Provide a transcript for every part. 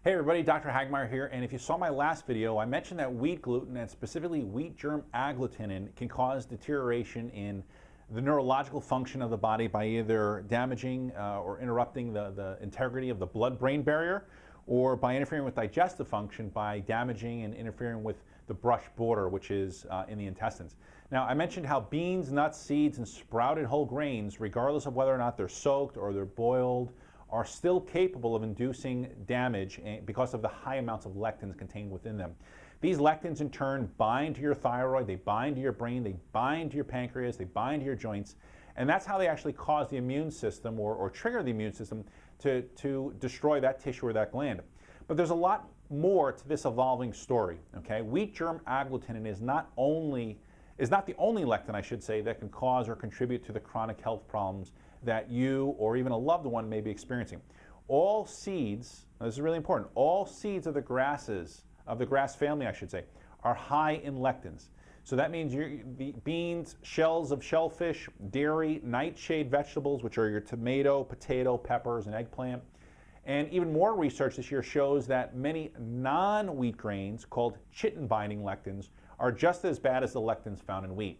Hey everybody, Dr. Hagmeyer here, and if you saw my last video, I mentioned that wheat gluten and specifically wheat germ agglutinin can cause deterioration in the neurological function of the body by either damaging or interrupting the integrity of the blood-brain barrier, or by interfering with digestive function by damaging and interfering with the brush border, which is in the intestines. Now, I mentioned how beans, nuts, seeds, and sprouted whole grains, regardless of whether or not they're soaked or they're boiled, are still capable of inducing damage because of the high amounts of lectins contained within them. These lectins in turn bind to your thyroid, they bind to your brain, they bind to your pancreas, they bind to your joints, and that's how they actually cause the immune system or trigger the immune system to destroy that tissue or that gland. But there's a lot more to this evolving story, okay? Wheat germ agglutinin is not the only lectin, I should say, that can cause or contribute to the chronic health problems that you or even a loved one may be experiencing. All seeds, this is really important, all seeds of the grass family, I should say, are high in lectins. So that means the beans, shells of shellfish, dairy, nightshade vegetables, which are your tomato, potato, peppers, and eggplant. And even more research this year shows that many non-wheat grains, called chitin-binding lectins, are just as bad as the lectins found in wheat.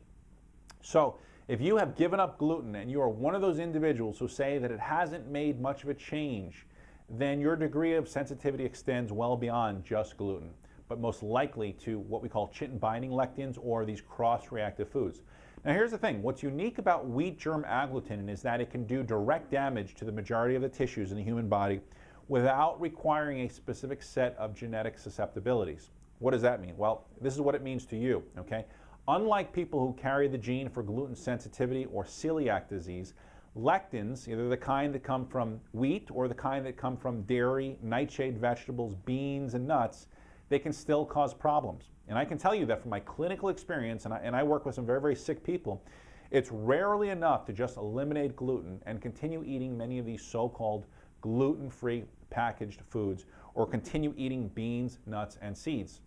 So if you have given up gluten and you are one of those individuals who say that it hasn't made much of a change, then your degree of sensitivity extends well beyond just gluten, but most likely to what we call chitin-binding lectins or these cross-reactive foods. Now here's the thing, what's unique about wheat germ agglutinin is that it can do direct damage to the majority of the tissues in the human body without requiring a specific set of genetic susceptibilities. What does that mean? Well, this is what it means to you, okay? Unlike people who carry the gene for gluten sensitivity or celiac disease, lectins, either the kind that come from wheat or the kind that come from dairy, nightshade vegetables, beans, and nuts, they can still cause problems. And I can tell you that from my clinical experience, and I work with some very, very sick people, it's rarely enough to just eliminate gluten and continue eating many of these so-called gluten-free packaged foods or continue eating beans, nuts, and seeds.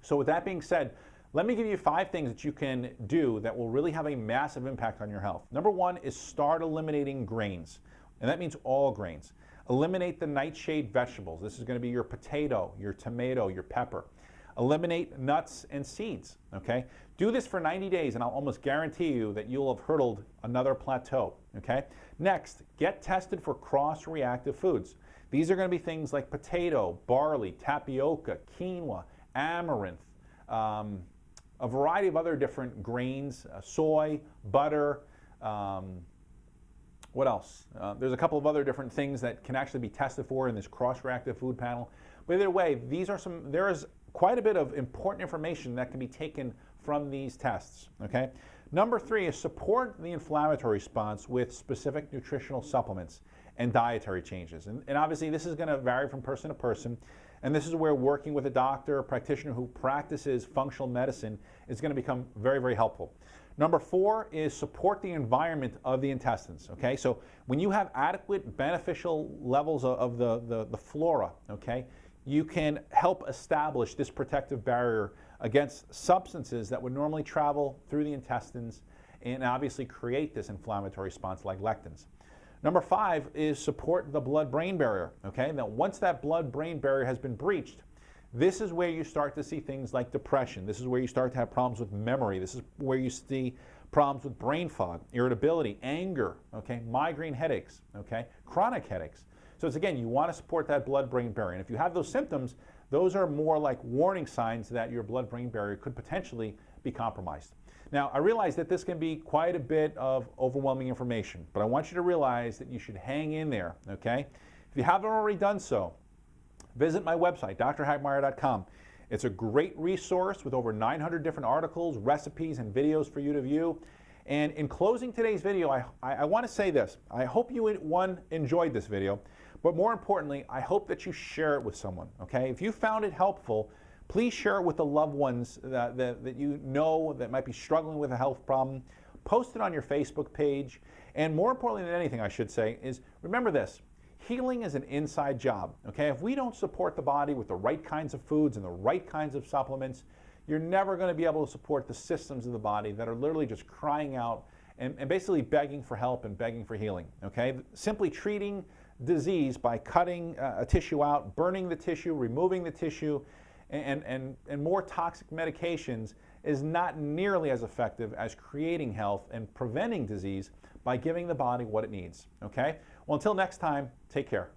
So with that being said, let me give you 5 things that you can do that will really have a massive impact on your health. Number 1 is start eliminating grains, and that means all grains. Eliminate the nightshade vegetables. This is going to be your potato, your tomato, your pepper. Eliminate nuts and seeds, okay? Do this for 90 days, and I'll almost guarantee you that you'll have hurdled another plateau, okay? Next, get tested for cross-reactive foods. These are going to be things like potato, barley, tapioca, quinoa, amaranth, a variety of other different grains, soy, butter, what else? There's a couple of other different things that can actually be tested for in this cross-reactive food panel. But either way, there is quite a bit of important information that can be taken from these tests, okay? Number 3 is support the inflammatory response with specific nutritional supplements and dietary changes. And obviously this is going to vary from person to person. And this is where working with a doctor or practitioner who practices functional medicine is going to become very, very helpful. Number 4 is support the environment of the intestines, okay? So when you have adequate beneficial levels of the flora, okay, you can help establish this protective barrier against substances that would normally travel through the intestines and obviously create this inflammatory response like lectins. Number 5 is support the blood-brain barrier, okay? Now, once that blood-brain barrier has been breached, this is where you start to see things like depression. This is where you start to have problems with memory. This is where you see problems with brain fog, irritability, anger, okay? Migraine headaches, okay? Chronic headaches. So it's, again, you want to support that blood-brain barrier. And if you have those symptoms, those are more like warning signs that your blood-brain barrier could potentially be compromised. Now, I realize that this can be quite a bit of overwhelming information, but I want you to realize that you should hang in there, okay? If you haven't already done so, visit my website, drhagmeyer.com. It's a great resource with over 900 different articles, recipes, and videos for you to view. And in closing today's video, I want to say this. I hope you, enjoyed this video, but more importantly, I hope that you share it with someone, okay? If you found it helpful, please share it with the loved ones that you know that might be struggling with a health problem. Post it on your Facebook page. And more importantly than anything, I should say, is remember this. Healing is an inside job, okay? If we don't support the body with the right kinds of foods and the right kinds of supplements, you're never going to be able to support the systems of the body that are literally just crying out and basically begging for help and begging for healing, okay? Simply treating disease by cutting a tissue out, burning the tissue, removing the tissue, and more toxic medications is not nearly as effective as creating health and preventing disease by giving the body what it needs, okay? Well, until next time, take care.